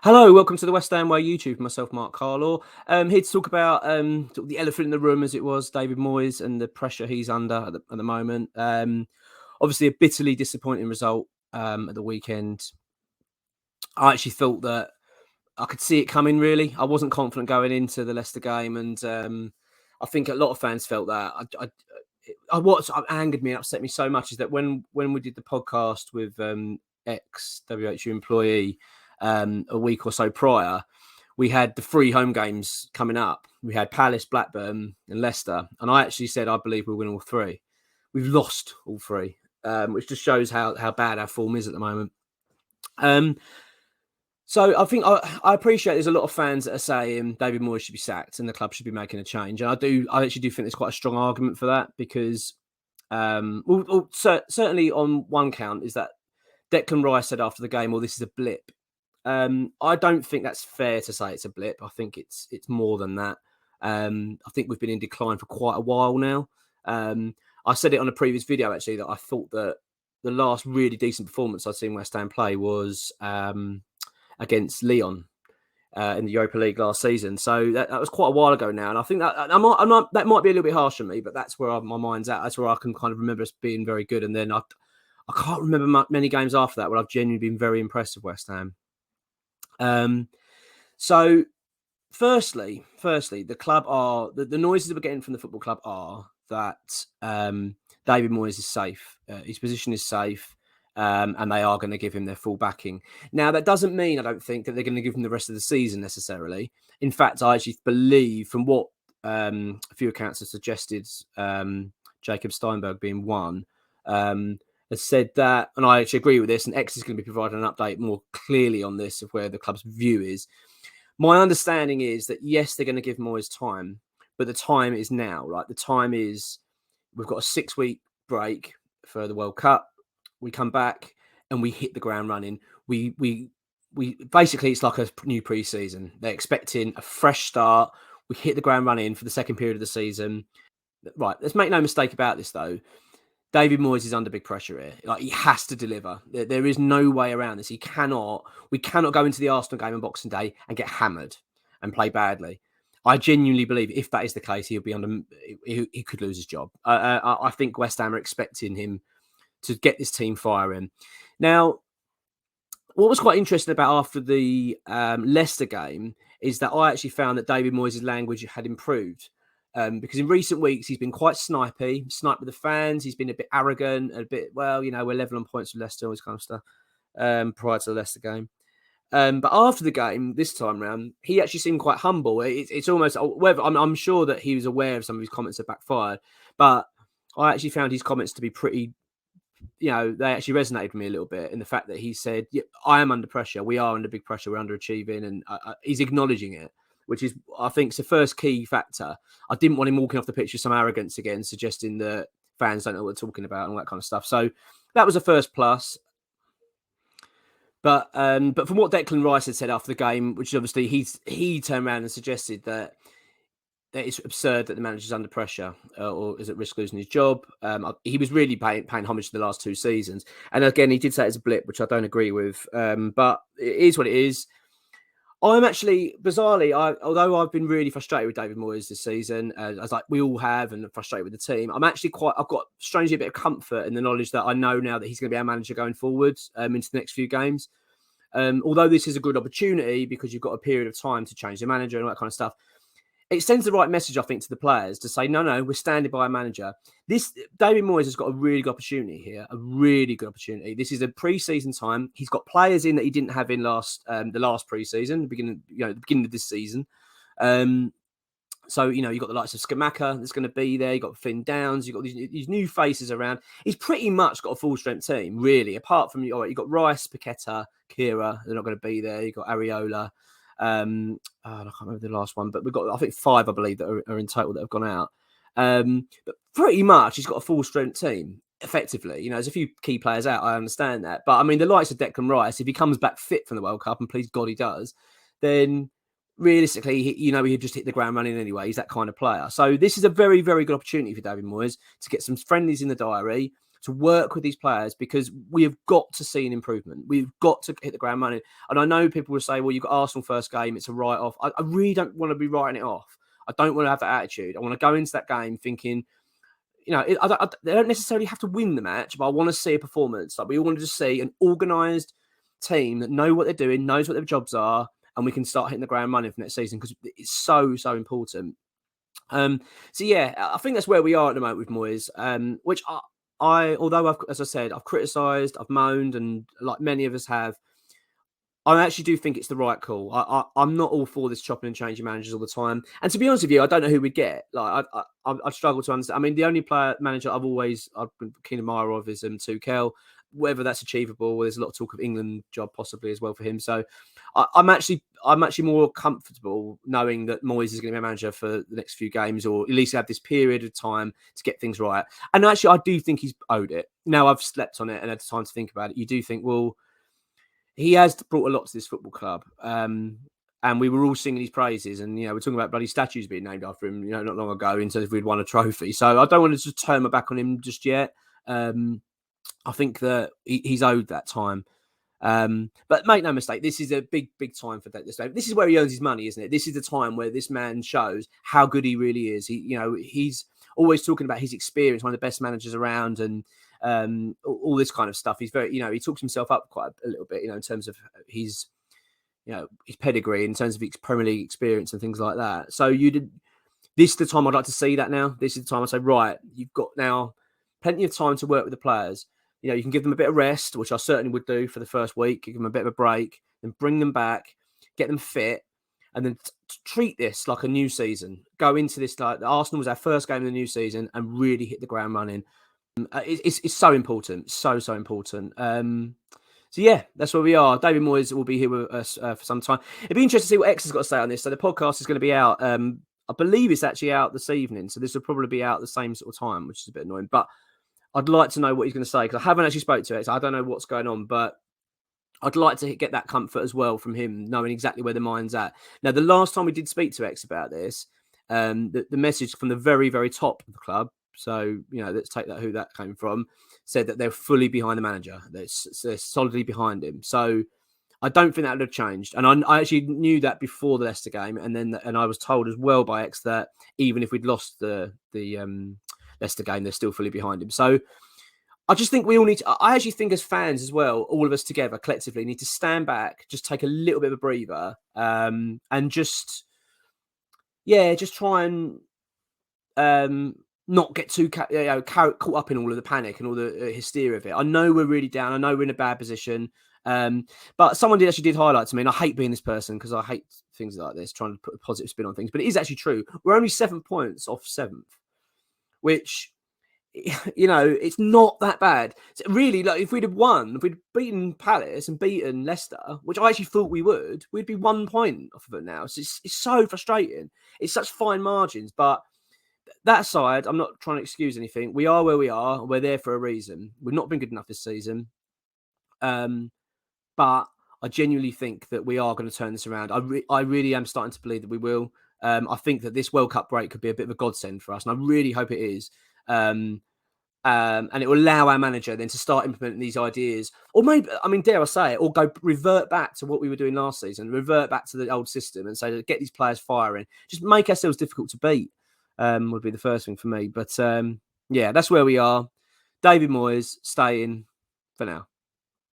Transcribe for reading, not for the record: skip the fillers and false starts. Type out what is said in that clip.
Hello, welcome to the West Ham Way YouTube. Myself, Mark Carlaw. Here to talk about sort of the elephant in the room, as it was, David Moyes and the pressure he's under at the moment. Obviously, a bitterly disappointing result at the weekend. I actually thought that I could see it coming. Really, I wasn't confident going into the Leicester game, and I think a lot of fans felt that. What angered me and upset me so much is that when we did the podcast with ex WHU employee a week or so prior, we had the 3 home games coming up. We had Palace, Blackburn, and Leicester, and I actually said I believe we'll win all 3. We've lost all 3, which just shows how bad our form is at the moment. So I think I appreciate there's a lot of fans that are saying David Moyes should be sacked and the club should be making a change. And I actually do think there's quite a strong argument for that because, certainly on one count is that Declan Rice said after the game, "Well, this is a blip." I don't think that's fair to say it's a blip. I think it's more than that. I think we've been in decline for quite a while now. I said it on a previous video actually that I thought that the last really decent performance I'd seen West Ham play was against Lyon in the Europa League last season. So that was quite a while ago now. And I think that that might be a little bit harsh on me, but that's where my mind's at. That's where I can kind of remember us being very good. And then I can't remember many games after that where I've genuinely been very impressed with West Ham. So firstly, the club are the noises we're getting from the football club are that David Moyes is safe. His position is safe. And they are going to give him their full backing. Now, that doesn't mean, I don't think, that they're going to give him the rest of the season necessarily. In fact, I actually believe, from what a few accounts have suggested, Jacob Steinberg being one, has said that, and I actually agree with this, and X is going to be providing an update more clearly on this of where the club's view is. My understanding is that, yes, they're going to give Moyes time, but the time is now, right? The time is, we've got a 6-week break for the World Cup. We come back and we hit the ground running. We basically, it's like a new pre-season. They're expecting a fresh start. We hit the ground running for the second period of the season. Right. Let's make no mistake about this, though. David Moyes is under big pressure here. Like, he has to deliver. There is no way around this. We cannot go into the Arsenal game on Boxing Day and get hammered and play badly. I genuinely believe if that is the case, he could lose his job. I think West Ham are expecting him to get this team firing. Now, what was quite interesting about after the Leicester game is that I actually found that David Moyes' language had improved. Because in recent weeks, he's been quite sniped with the fans. He's been a bit arrogant, a bit, we're level on points with Leicester, all this kind of stuff, prior to the Leicester game. But after the game, this time round, he actually seemed quite humble. It's almost, I'm sure that he was aware of some of his comments that backfired, but I actually found his comments to be pretty, they actually resonated with me a little bit in the fact that he said, yeah, I am under pressure. We are under big pressure. We're underachieving. And he's acknowledging it, which is, I think, the first key factor. I didn't want him walking off the pitch with some arrogance again, suggesting that fans don't know what they're talking about and all that kind of stuff. So that was a first plus. But from what Declan Rice had said after the game, which obviously he turned around and suggested that it's absurd that the manager's under pressure or is at risk losing his job. He was really paying homage to the last 2 seasons. And again, he did say it's a blip, which I don't agree with. But it is what it is. I'm actually, bizarrely, although I've been really frustrated with David Moyes this season, as like we all have, and frustrated with the team, I've got strangely a bit of comfort in the knowledge that I know now that he's going to be our manager going forward into the next few games. Although this is a good opportunity because you've got a period of time to change the manager and all that kind of stuff, it sends the right message, I think, to the players to say, no, we're standing by a manager. David Moyes has got a really good opportunity here, a really good opportunity. This is a pre-season time. He's got players in that he didn't have in the last pre-season, the beginning of this season. So, you've got the likes of Skamaka that's going to be there. You've got Finn Downs. You've got these new faces around. He's pretty much got a full-strength team, really, apart from, you've got Rice, Paqueta, Kira. They're not going to be there. You've got Areola. I can't remember the last one, but we've got, I think, 5, I believe, that are in total that have gone out. But pretty much he's got a full strength team, effectively. There's a few key players out, I understand that. But I mean, the likes of Declan Rice, if he comes back fit from the World Cup, and please God he does, then realistically, he'd just hit the ground running anyway. He's that kind of player. So this is a very, very good opportunity for David Moyes to get some friendlies in the diary, to work with these players, because we have got to see an improvement. We've got to hit the ground running. And I know people will say, well, you've got Arsenal first game, it's a write-off. I really don't want to be writing it off. I don't want to have that attitude. I want to go into that game thinking, they don't necessarily have to win the match, but I want to see a performance. Like, we wanted to see an organised team that know what they're doing, knows what their jobs are, and we can start hitting the ground running for next season, because it's so important. I think that's where we are at the moment with Moyes, which although as I said, I've criticised, I've moaned, and like many of us have, I actually do think it's the right call. I'm not all for this chopping and changing managers all the time. And to be honest with you, I don't know who we'd get. Like, I struggle to understand. I mean, the only manager I've been keen admirer of is Tuchel. Whether that's achievable, there's a lot of talk of England job possibly as well for him. So I'm actually more comfortable knowing that Moyes is going to be a manager for the next few games, or at least have this period of time to get things right. And actually, I do think he's owed it. Now I've slept on it and had time to think about it. You do think, well, he has brought a lot to this football club. And we were all singing his praises. And, we're talking about bloody statues being named after him, not long ago, in terms of we'd won a trophy. So I don't want to just turn my back on him just yet. I think that he's owed that time. But make no mistake, this is a big time for that. This is where he earns his money, isn't it? This is the time where this man shows how good he really is. He's always talking about his experience, one of the best managers around, and all this kind of stuff. He's very, he talks himself up quite a little bit, in terms of his pedigree, in terms of his Premier League experience and things like that. So this is the time I'd like to see that now. This is the time I say, right, you've got now plenty of time to work with the players. You can give them a bit of rest, which I certainly would do for the first week, give them a bit of a break, then bring them back, get them fit, and then treat this like a new season. Go into this like Arsenal was our first game of the new season and really hit the ground running. It's so important, so important. That's where we are. David Moyes will be here with us for some time. It'd be interesting to see what X has got to say on this. So the podcast is going to be out. I believe it's actually out this evening, so this will probably be out at the same sort of time, which is a bit annoying. But I'd like to know what he's going to say, because I haven't actually spoke to X. I don't know what's going on, but I'd like to get that comfort as well from him, knowing exactly where the mind's at. Now, the last time we did speak to X about this, the message from the very, very top of the club, so, let's take that, who that came from, said that they're fully behind the manager. They're solidly behind him. So I don't think that would have changed. And I actually knew that before the Leicester game. And I was told as well by X that even if we'd lost the Leicester game, they're still fully behind him. So I just think we all need to, I actually think as fans as well, all of us together collectively need to stand back, just take a little bit of a breather, and just try and not get too caught up in all of the panic and all the hysteria of it. I know we're really down. I know we're in a bad position. But someone did highlight to me, and I hate being this person because I hate things like this, trying to put a positive spin on things. But it is actually true. We're only 7 points off 7th, which, it's not that bad. So really, like, if we'd beaten Palace and beaten Leicester, which I actually thought we would, we'd be 1 point off of it now. So it's so frustrating. It's such fine margins, but that aside, I'm not trying to excuse anything. We are where we are. We're there for a reason. We've not been good enough this season. But I genuinely think that we are going to turn this around. I really am starting to believe that we will. I think that this World Cup break could be a bit of a godsend for us, and I really hope it is. And it will allow our manager then to start implementing these ideas, or maybe, dare I say it, or revert back to what we were doing last season, revert back to the old system and say, get these players firing, just make ourselves difficult to beat. Would be the first thing for me. But that's where we are. David Moyes staying for now.